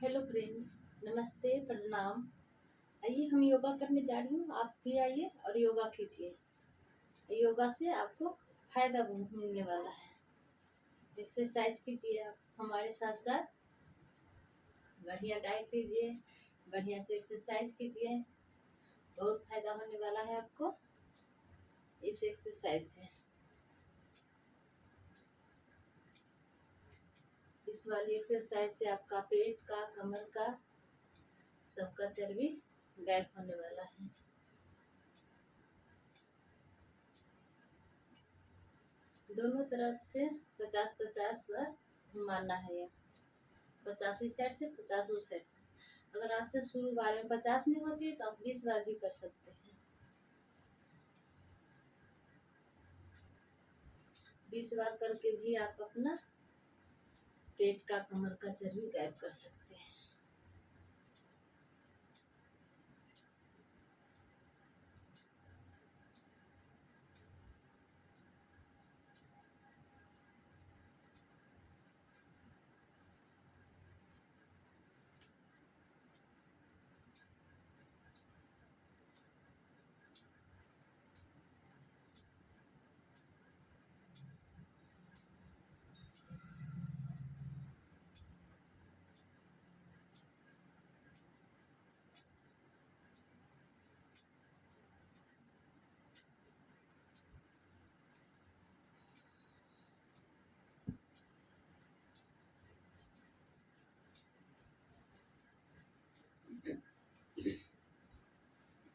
Hello friend, नमस्ते, प्रणाम। आइए हम योगा करने जा रही हूँ। आप भी आइए और योगा कीजिए। योगा से आपको फायदा बहुत मिलने वाला है। एक्सरसाइज कीजिए आप हमारे साथ साथ। बढ़िया डाइट लीजिए, बढ़िया से एक्सरसाइज कीजिए। बहुत फायदा होने वाला है आपको इस एक्सरसाइज से। इस वाली एक्सरसाइज से आपका पेट का, कमर का, सबका चर्बी गायब होने वाला है। दोनों तरफ से 50-50 बार घुमाना है। ये 50 इस साइड से, 50 उस साइड से। अगर आपसे शुरू बार में 50 नहीं होती तो आप 20 बार भी कर सकते हैं। 20 बार करके भी आप अपना पेट का, कमर का चर्बी गायब कर सकते हैं।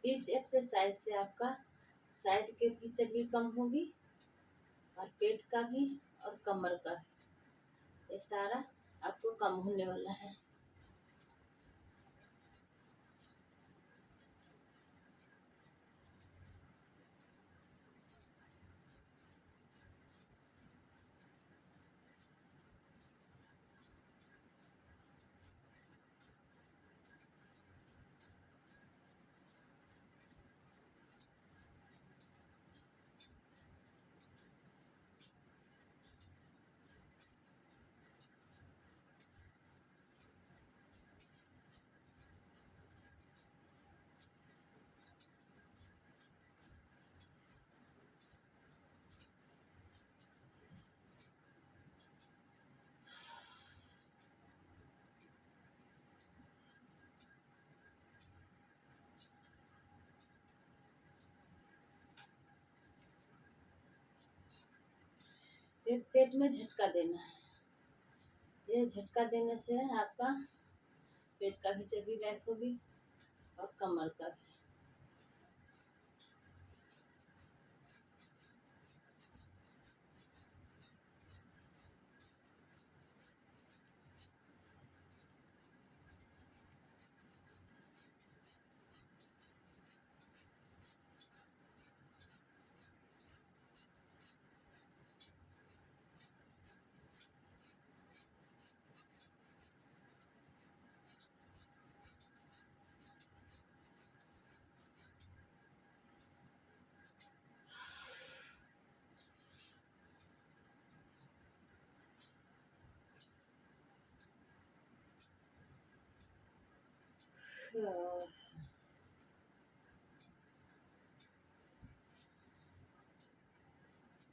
इस एक्सरसाइज से आपका साइड के भी चर्बी कम होगी और पेट का भी और कमर का भी। ये सारा आपको कम होने वाला है। एक पेट में झटका देना है। ये झटका देने से आपका पेट का भी चर्बी गायब होगी और कमर का भी।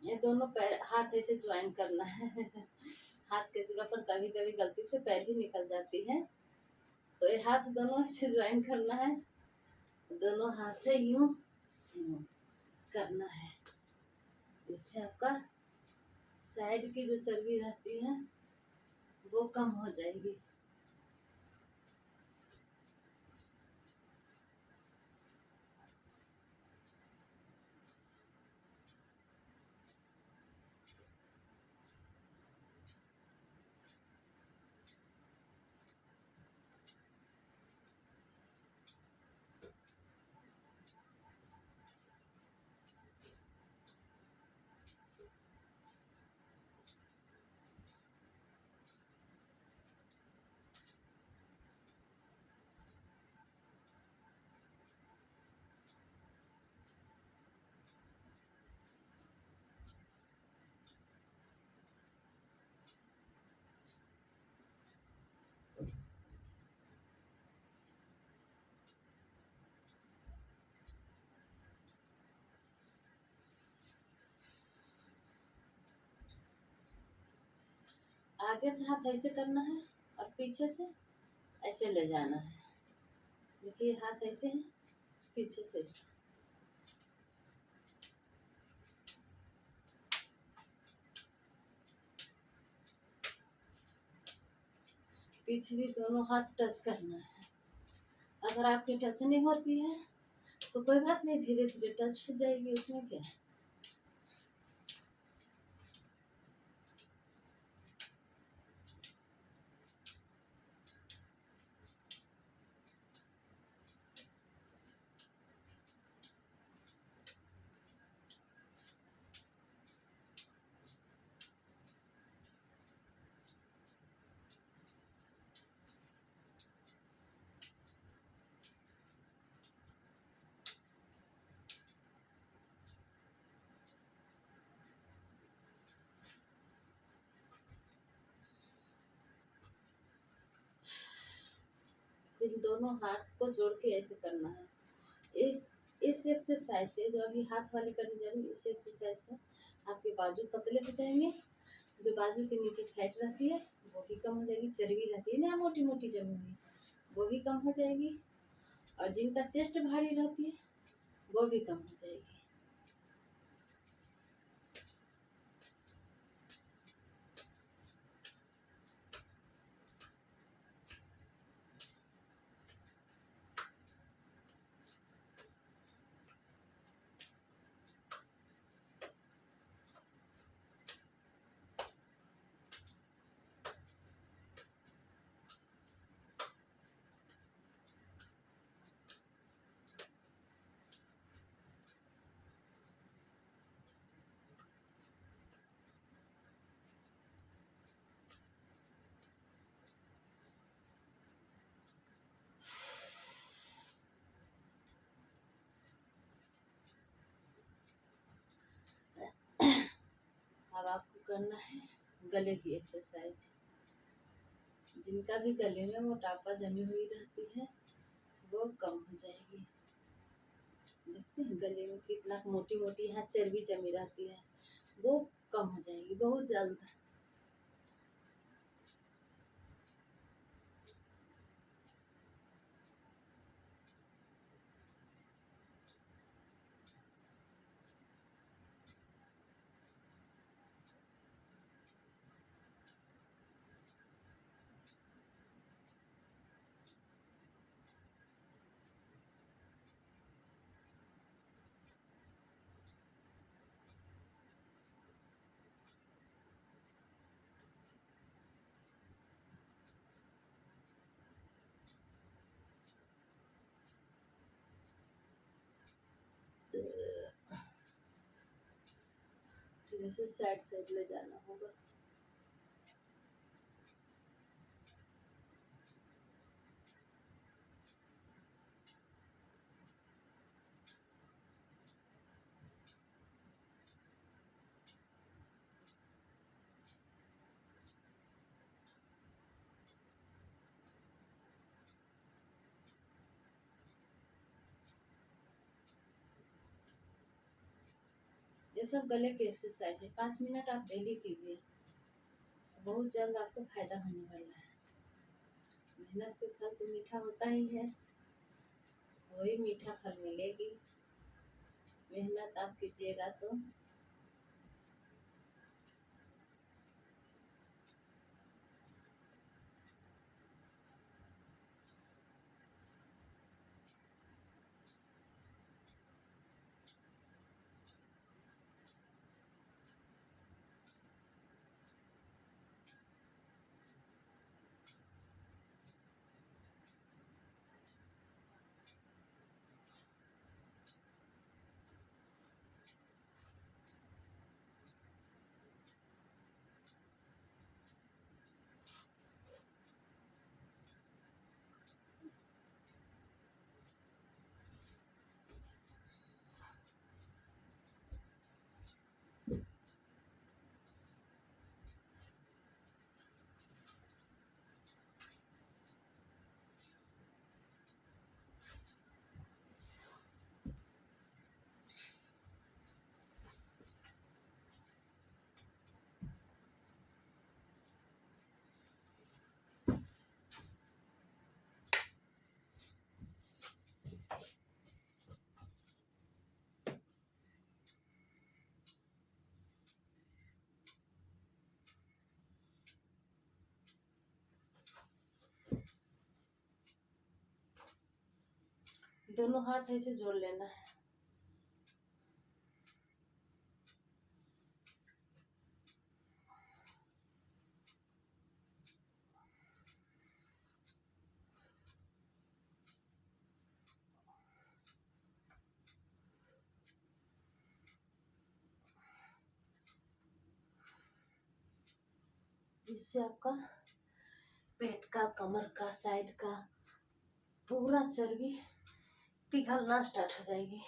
ये दोनों पैर, हाथ ऐसे ज्वाइन करना है। हाथ के जगह पर कभी कभी गलती से पैर भी निकल जाती है, तो ये हाथ दोनों ऐसे ज्वाइन करना है। दोनों हाथ से यूं यूं करना है। इससे आपका साइड की जो चर्बी रहती है वो कम हो जाएगी। आगे से हाथ ऐसे करना है और पीछे से ऐसे ले जाना है। देखिए हाथ ऐसे है, पीछे से ऐसे। पीछे भी दोनों हाथ टच करना है। अगर आपकी टच नहीं होती है तो कोई बात नहीं, धीरे धीरे टच हो जाएगी, उसमें क्या है। इन दोनों हाथ को जोड़ के ऐसे करना है। इस एक्सरसाइज से, जो अभी हाथ वाली करने जा रही हूँ, इस एक्सरसाइज से आपके बाजू पतले हो जाएंगे। जो बाजू के नीचे फैट रहती है वो भी कम हो जाएगी, चर्बी रहती है ना मोटी मोटी जमी हुई, वो भी कम हो जाएगी। और जिनका चेस्ट भारी रहती है वो भी कम हो जाएगी। अब आपको करना है गले की एक्सरसाइज। जिनका भी गले में मोटापा जमी हुई रहती है वो कम हो जाएगी। देखते हैं गले में कितना मोटी मोटी यहाँ चर्बी जमी रहती है, वो कम हो जाएगी बहुत जल्द। फिर ऐसे साइड साइड ले जाना होगा। ये सब गले की एक्सरसाइज है, 5 मिनट आप डेली कीजिए, बहुत जल्द आपको फायदा होने वाला है। मेहनत के फल तो मीठा होता ही है, वही मीठा फल मिलेगी। मेहनत आप कीजिएगा तो। दोनों हाथ ऐसे जोड़ लेना है। इससे आपका पेट का, कमर का, साइड का पूरा चर्बी पिघलना स्टार्ट हो जाएगी।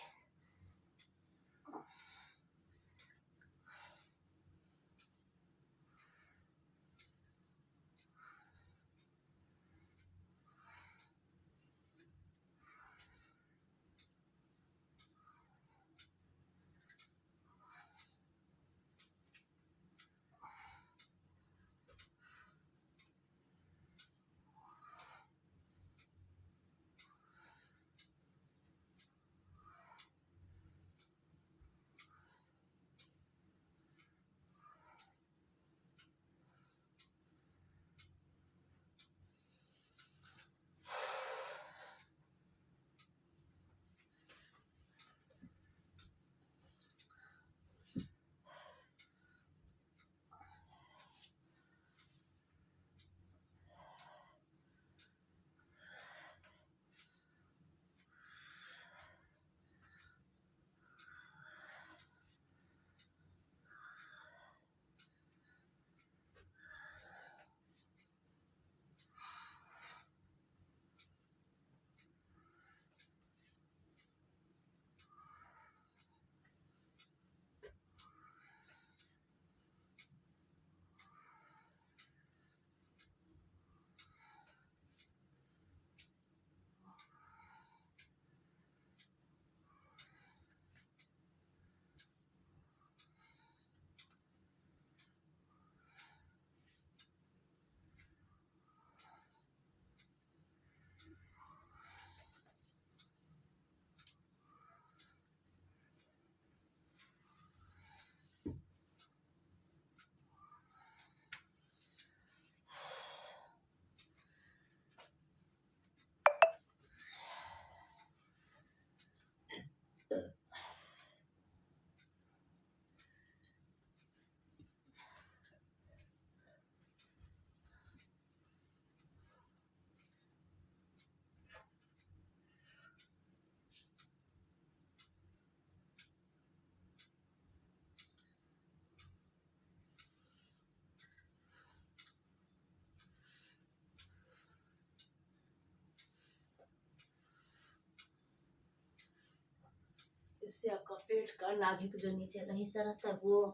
इससे आपका पेट का नाभिक जो नीचे का हिस्सा रहता है वो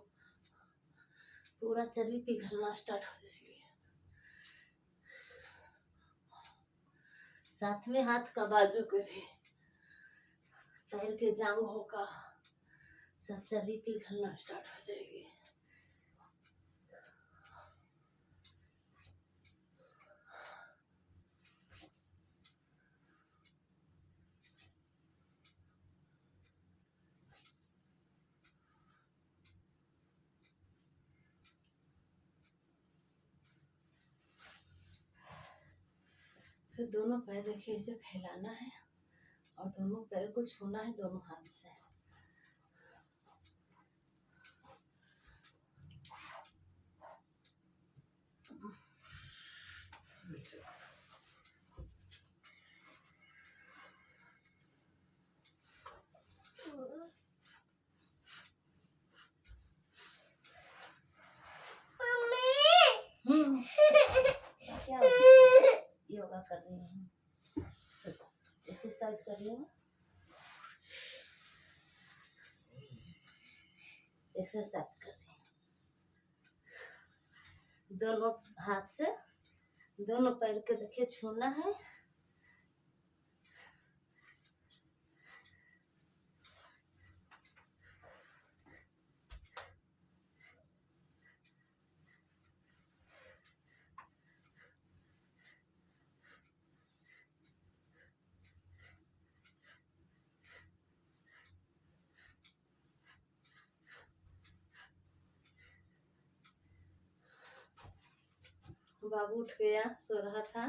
पूरा चर्बी पिघलना स्टार्ट हो जाएगी। साथ में हाथ का बाजू के भी, पैर के जांघों का सब चर्बी पिघलना स्टार्ट हो जाएगी। फिर दोनों पैर देखिए इसे फैलाना है और दोनों पैर को छूना है दोनों हाथ से। क्या योगा कर रही है, एक्सरसाइज कर रही है, एक्सरसाइज कर रही है। दोनों हाथ से दोनों पैर के देखिए छूना है। बाबू उठ गया, सो रहा था।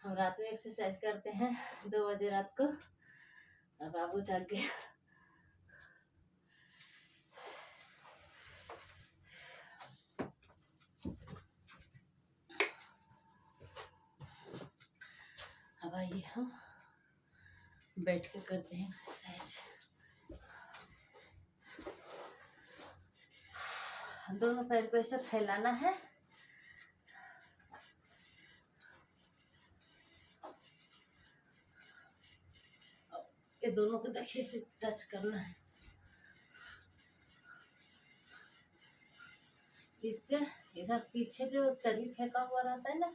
हम रात में एक्सरसाइज करते हैं 2 बजे रात को। अब बाबू जाग गया। अब आइए हम बैठ के करते हैं एक्सरसाइज। दोनों पैर को ऐसे फैलाना है। ये दोनों को देखिए ऐसे टच करना है। इससे इधर पीछे जो चर्बी फेंका हुआ रहता है ना,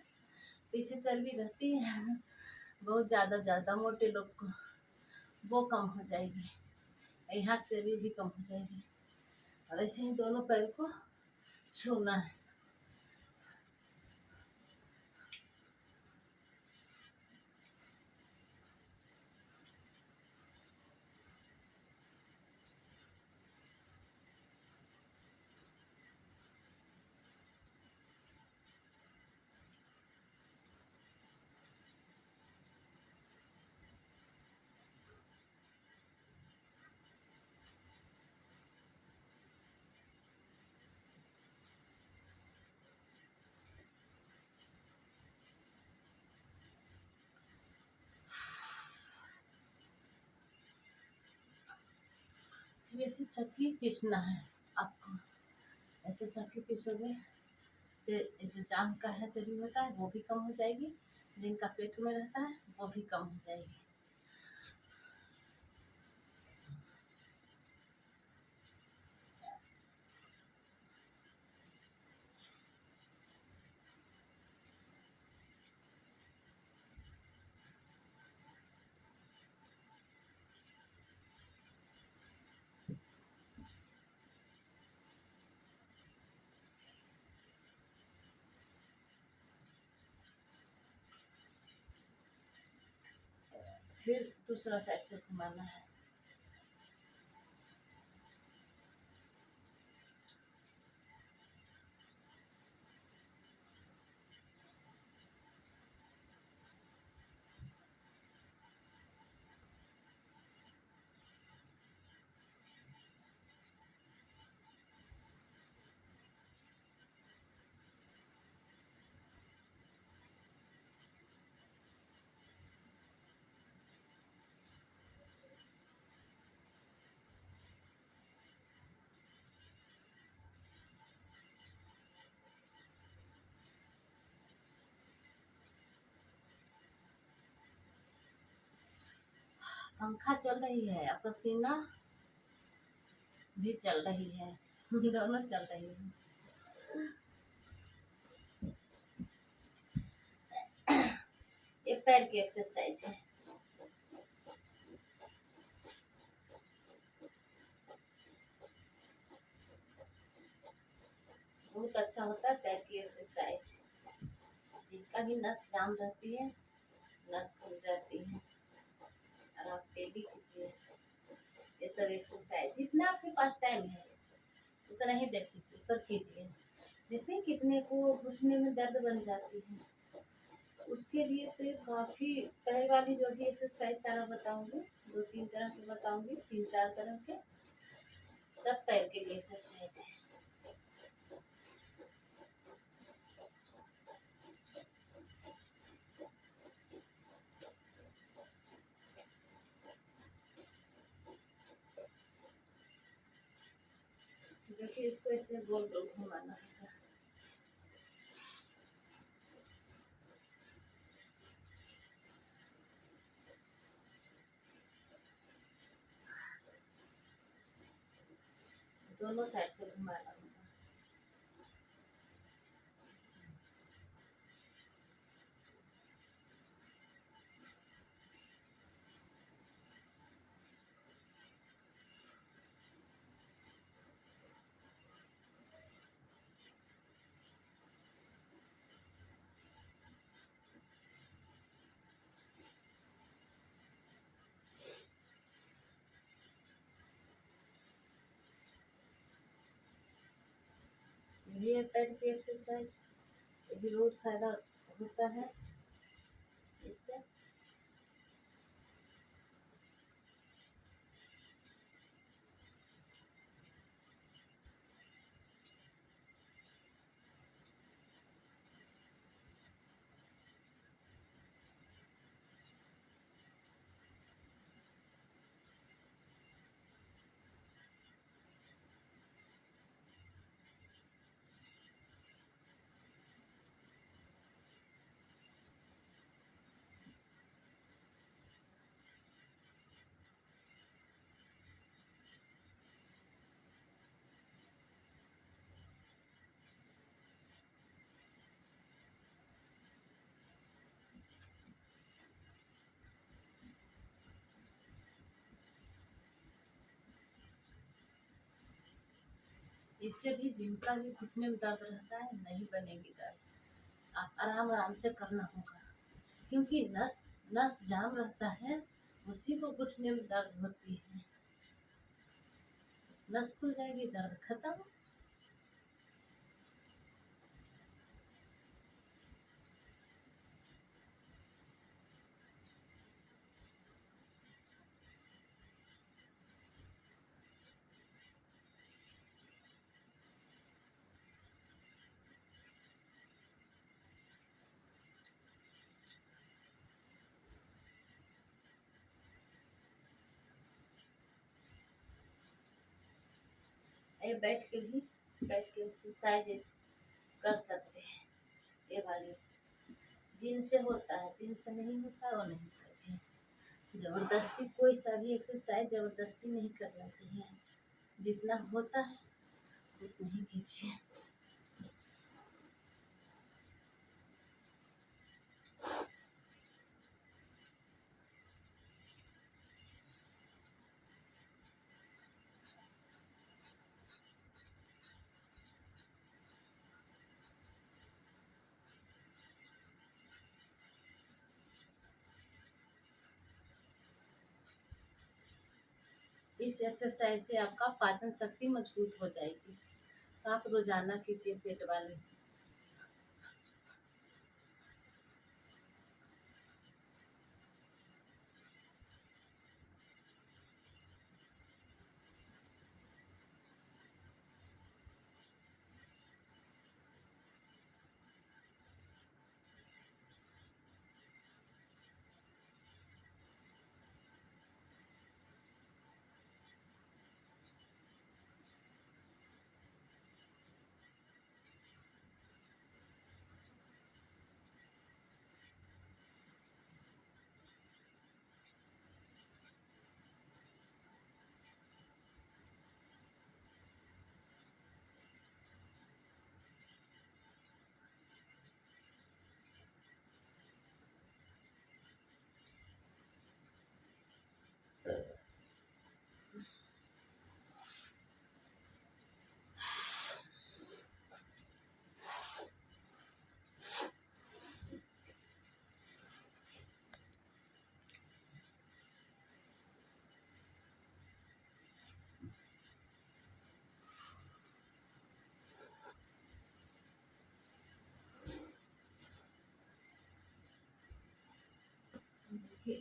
पीछे चर्बी रहती है बहुत ज़्यादा मोटे लोग को, वो कम हो जाएगी। यहाँ चर्बी भी कम हो जाएगी। और ऐसे ही दोनों पैर को छूना है। ऐसे चक्की पीसना है आपको। ऐसे चक्की पीसोगे तो जो जाम का है चर्बी होता है वो भी कम हो जाएगी, जिनका पेट में रहता है वो भी कम हो जाएगी। फिर दूसरा साइड से घुमाना है। पंखा चल रही है, पसीना भी चल रही है, दोनों चल रही है। ये पैर की एक्सरसाइज है। बहुत अच्छा होता है पैर की एक्सरसाइज। जिनका भी नस जाम रहती है, नस खुल जाती है, और आप डेली कीजिए ये सब एक्सरसाइज। जितना आपके पास टाइम है उतना ही देर कीजिए, पर कीजिए। देखिए कितने को घुटने में दर्द बन जाती है, उसके लिए तो काफ़ी पैर वाली जो भी एक्सरसाइज सारा बताऊंगी, 2-3 तरह के बताऊंगी, 3-4 तरह के, सब पैर के लिए एक्सरसाइज है। देखिए इसको ऐसे गोल गोल घुमाना है। दोनों साइड से घुमाना होगा। ये पैर की एक्सरसाइज, ये भी बहुत फायदा होता है इससे। इससे भी जिनका भी घुटने में दर्द रहता है नहीं बनेगी दर्द। आप आराम आराम से करना होगा, क्योंकि नस नस जाम रहता है, उसी को घुटने में दर्द होती है। नस खुल जाएगी, दर्द खत्म। ये बैठ के एक्सरसाइज कर सकते हैं। ये वाली जिनसे होता है, जिनसे नहीं होता वो नहीं करिए। जबरदस्ती कोई सा भी एक्सरसाइज जबरदस्ती नहीं करना चाहिए। जितना होता है उतना ही कीजिए। इस एक्सरसाइज से आपका पाचन शक्ति मजबूत हो जाएगी। आप रोजाना कीजिए पेट वाली।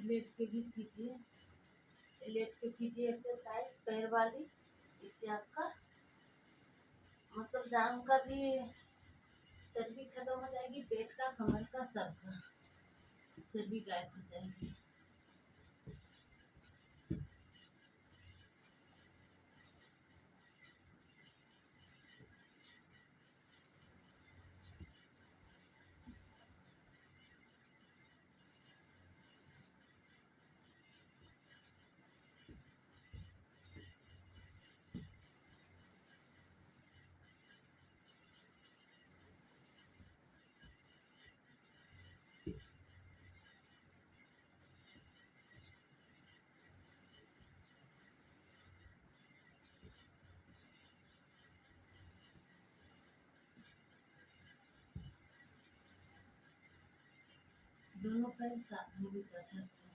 लेट के भी कीजिए, लेट के कीजिए एक्सरसाइज पैर वाली। इससे आपका मतलब जाम का भी चर्बी खत्म हो जाएगी, पेट का, कमर का, सर का चर्बी गायब हो जाएगी। दोनों पैर साथ में भी कर सकते हैं।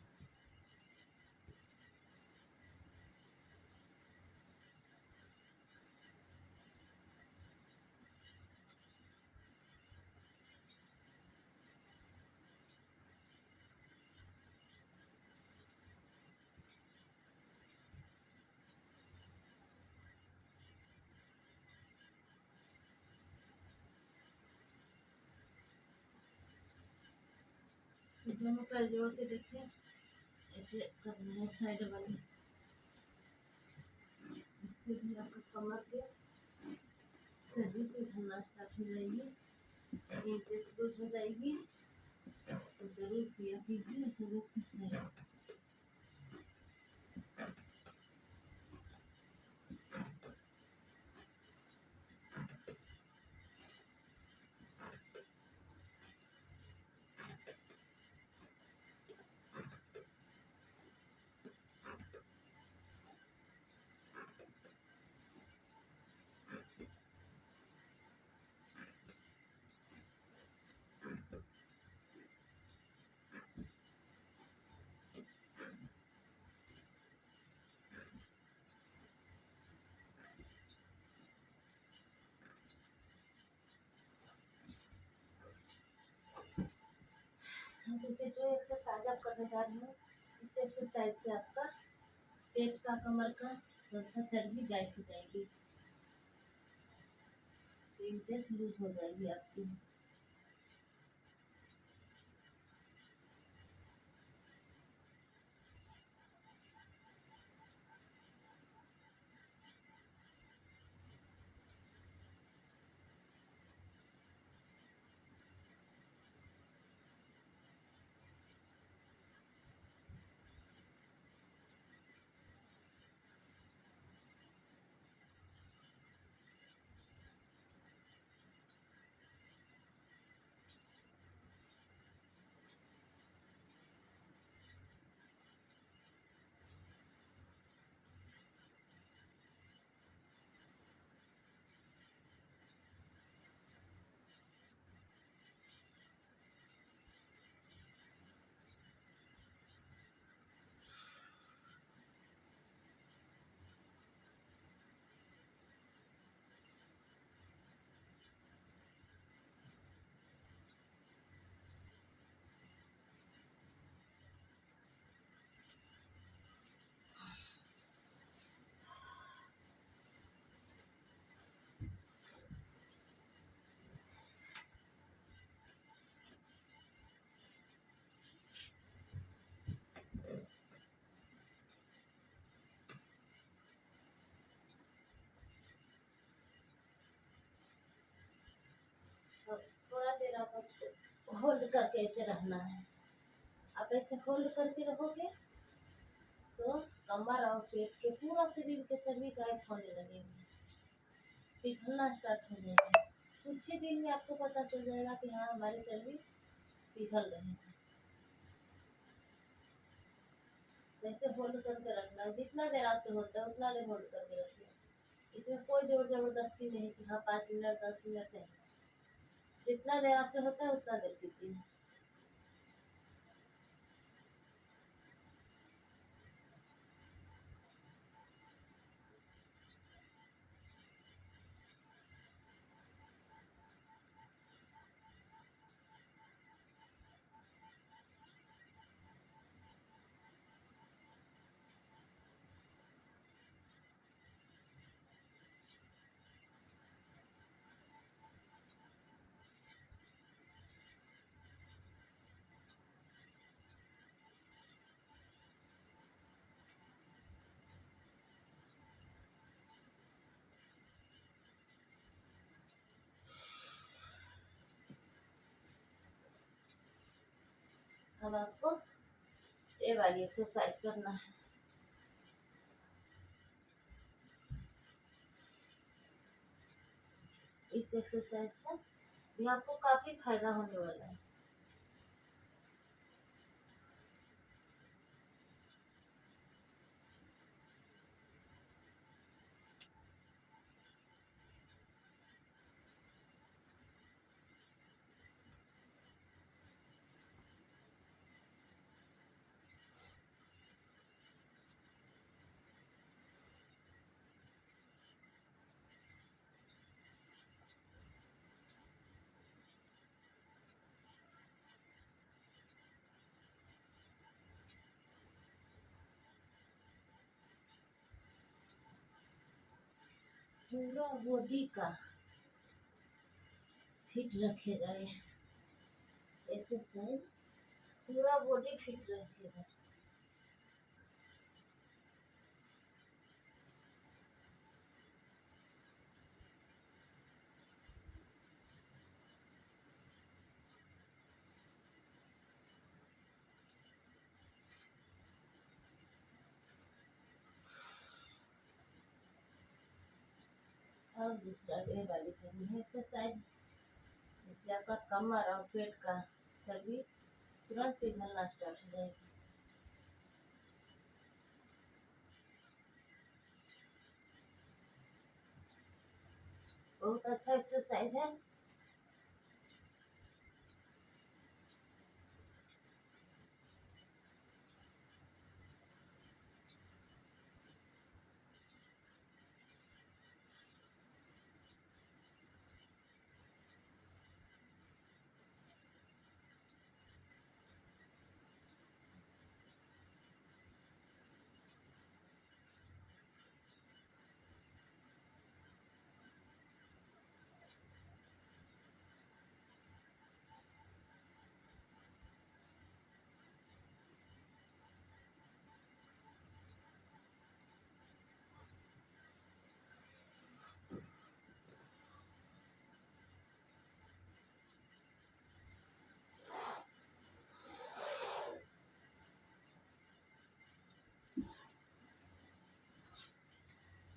दोनों पैर जोड़ के देखिए, ऐसे करना है साइड वाली। इससे भी आपका कमर के चर्बी पे धरना स्टार्ट हो जाएगी, नीचे लूज हो जाएगी। तो जरूर किया कीजिए सब एक्सरसाइज। क्योंकि जो एक्सरसाइज आप करने जा रही हो, इस एक्सरसाइज से आपका पेट का, कमर का सबका चर्बी गायब हो जाएगी, इंचेस लूज हो जाएगी आपकी। तो थोड़ा देर आप उसको होल्ड करके ऐसे रहना है। आप ऐसे होल्ड करके रहोगे तो कमर और पेट के पूरा शरीर के चर्बी गायब होने लगेगी, पिघलना स्टार्ट हो जाएगी। कुछ ही दिन में आपको पता चल जाएगा कि हाँ हमारी चर्बी पिघल रही है। जैसे होल्ड करके रखना है, जितना देर आपसे होता है उतना देर होल्ड करके रखिए। इसमें कोई जोर जबरदस्ती नहीं कि हाँ 5 मिनट 10 मिनट नहीं, जितना देर आपसे होता है उतना देर कीजिए। अब आपको ये वाली एक्सरसाइज करना है। इस एक्सरसाइज से भी आपको काफी फायदा होने वाला है। पूरा बॉडी का फिट रखेगा ये एक्सरसाइज, पूरा बॉडी फिट रखेगा। अब दूसरा ये वाली करनी है एक्सरसाइज, जिससे आपका कमर और पेट का चर्बी तुरंत पिघलना स्टार्ट हो जाएगी। बहुत अच्छा एक्सरसाइज है।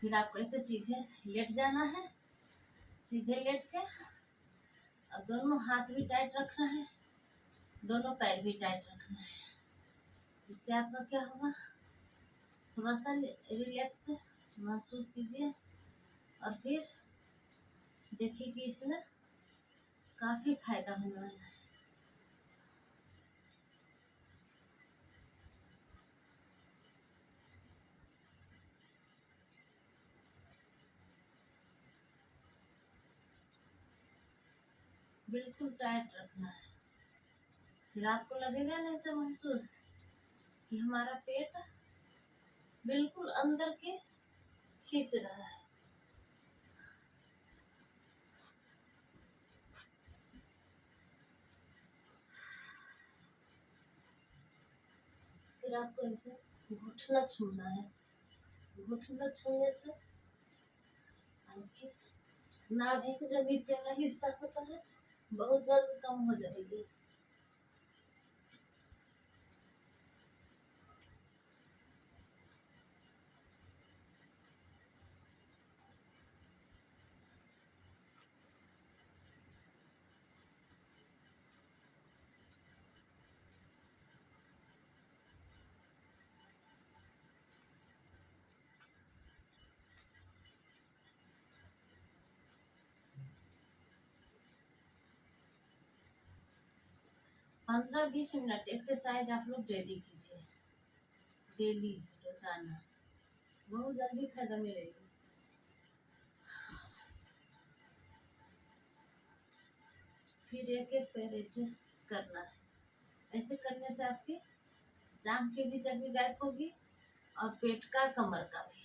फिर आपको ऐसे सीधे लेट जाना है, सीधे लेट के अब दोनों हाथ भी टाइट रखना है, दोनों पैर भी टाइट रखना है। इससे आपका क्या होगा, थोड़ा सा रिलैक्स महसूस कीजिए और फिर देखिए कि इसमें काफी फायदा होने वाला है। बिल्कुल टाइट रखना है। फिर आपको लगेगा ना ऐसा महसूस कि हमारा पेट बिल्कुल अंदर के खींच रहा है। फिर आपको ऐसे घुटना छूना है। घुटना छूने से आपकी नाभि का जो नीचे वाला हिस्सा होता है बहुत जल्द कम हो जाएगी। पंद्रह 20 मिनट एक्सरसाइज आप लोग डेली कीजिए, डेली रोजाना, बहुत जल्दी फायदा मिलेगी। फिर एक एक पैर ऐसे करना है। ऐसे करने से आपकी जांघ की भी चर्बी गायब होगी और पेट का, कमर का भी।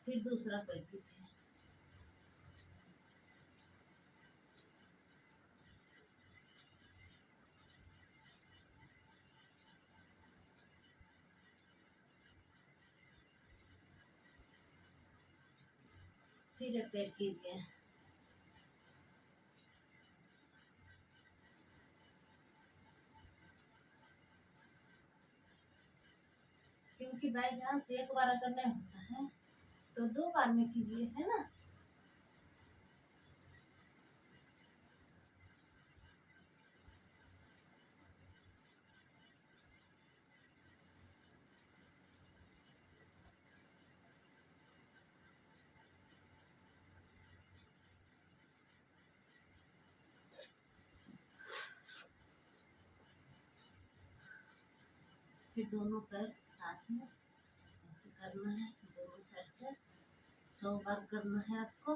फिर दूसरा पैर कीजिए। फिर एक पैर कीजिए। क्योंकि बाई चांस एक बार अगर नहीं होता है तो 2 बार में कीजिए, है ना। फिर दोनों पैर साथ में ऐसे करना है, दोनों साइड से 100 बार करना है आपको।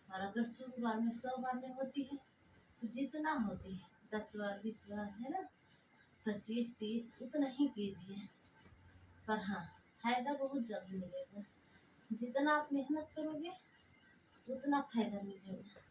और अगर 100 बार में 100 बार में होती है तो जितना होती है 10 बार 20 बार, है ना, 25 30 उतना ही कीजिए। पर हाँ, फायदा बहुत जल्द मिलेगा। जितना आप मेहनत करोगे उतना फायदा मिलेगा।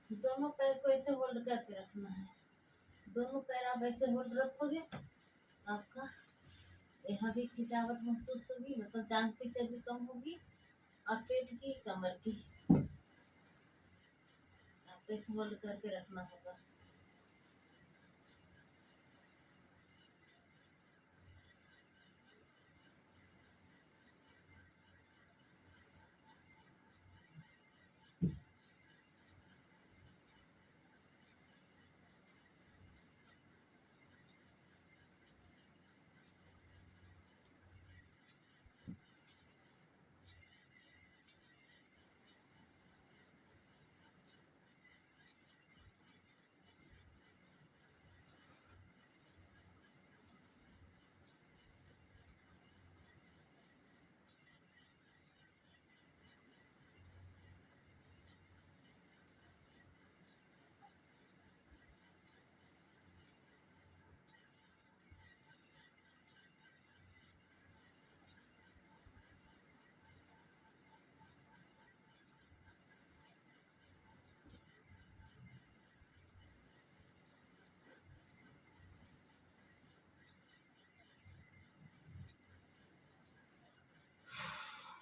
दोनों पैर को ऐसे होल्ड करके रखना है। दोनों पैर आप ऐसे होल्ड रखोगे, आपका यहाँ भी खिंचावट महसूस होगी, मतलब जांघ की चर्बी कम होगी और पेट की, कमर की। आपको ऐसे होल्ड करके रखना होगा।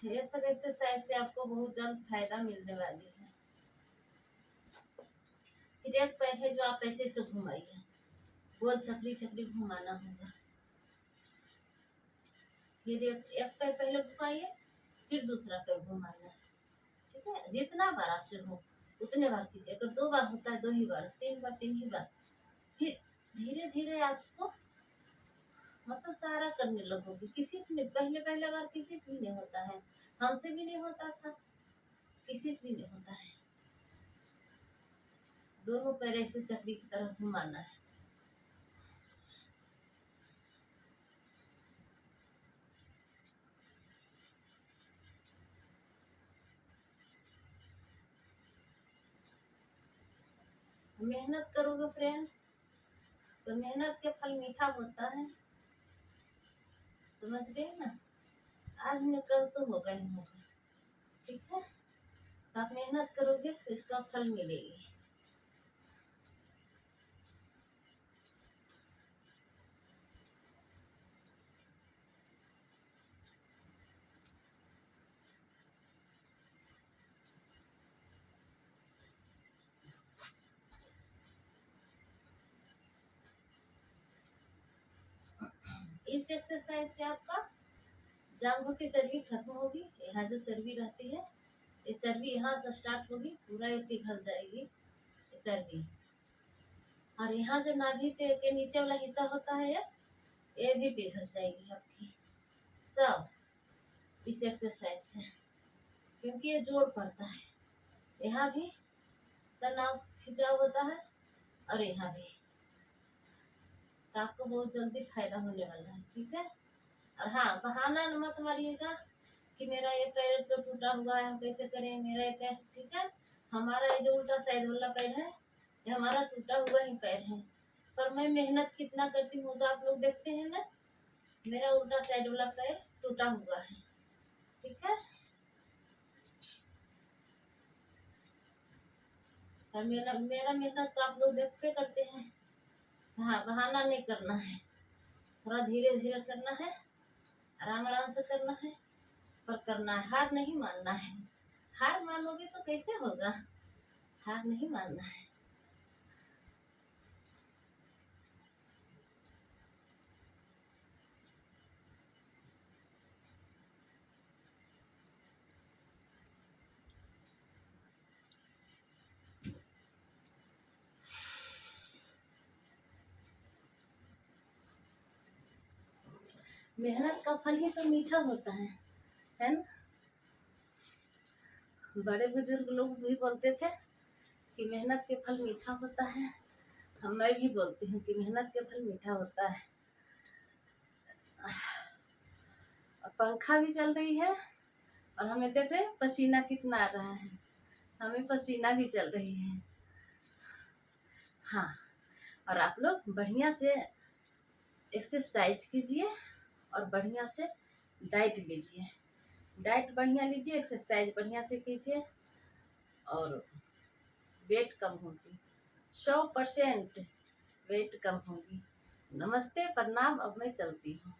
ये सब एक्सरसाइज से आपको बहुत जल्द फायदा मिलने वाली है। फिर एक पैर है जो आप ऐसे से घुमाइए, गोल चक्री चक्री घुमाना होगा। फिर एक पैर पहले घुमाइए, फिर दूसरा पैर घुमाना है, ठीक है। जितना बार आपसे हो उतने बार कीजिए। अगर 2 बार होता है 2 ही बार, 3 बार 3 ही बार। फिर धीरे धीरे आप उसको मतलब सारा करने लगोगे। किसी से नहीं, पहले पहले बार किसी से भी नहीं होता है, हमसे भी नहीं होता था, किसी से भी नहीं होता है। दोनों पैर ऐसे चक्री की तरह घुमाना है। मेहनत करोगे फ्रेंड तो मेहनत के फल मीठा होता है, समझ गए ना। आज न कल तो होगा ही होगा, ठीक है। तो आप मेहनत करोगे तो इसका फल मिलेगी। इस एक्सरसाइज से आपका जांघों की चर्बी खत्म होगी। यहाँ जो चर्बी रहती है, ये चर्बी यहाँ से स्टार्ट होगी, पूरा ये पिघल जाएगी ये चर्बी। और यहाँ जो नाभि पे के नीचे वाला हिस्सा होता है ये भी पिघल जाएगी आपकी सब इस एक्सरसाइज से, क्योंकि ये जोड़ पड़ता है। यहाँ भी तनाव खिंचाव होता है और यहाँ भी। तो आपको बहुत जल्दी फायदा होने वाला है, ठीक है। और हाँ, बहाना मत मारिएगा कि मेरा ये पैर तो टूटा हुआ है, हम कैसे करें, मेरा ये पैर, ठीक है। हमारा ये जो उल्टा साइड वाला पैर है ये हमारा टूटा हुआ ही पैर है, पर मैं मेहनत कितना करती हूँ तो आप लोग देखते हैं ना। मेरा उल्टा साइड वाला पैर टूटा हुआ है, ठीक है। और मेरा मेहनत तो आप लोग देखते करते हैं। हाँ, बहाना नहीं करना है, थोड़ा धीरे धीरे करना है, आराम आराम से करना है, पर करना है, हार नहीं मानना है। हार मानोगे तो कैसे होगा, हार नहीं मानना है। मेहनत का फल ही तो मीठा होता है ना। बड़े बुजुर्ग लोग भी बोलते थे कि मेहनत के फल मीठा होता है। मैं भी बोलती हूँ कि मेहनत के फल मीठा होता है। और पंखा भी चल रही है और हमें देख रहे पसीना कितना आ रहा है, हमें पसीना भी चल रही है। हाँ, और आप लोग बढ़िया से एक्सरसाइज कीजिए और बढ़िया से डाइट लीजिए। डाइट बढ़िया लीजिए, एक्सरसाइज बढ़िया से कीजिए और वेट कम होगी, 100% वेट कम होगी। नमस्ते, प्रणाम, अब मैं चलती हूँ।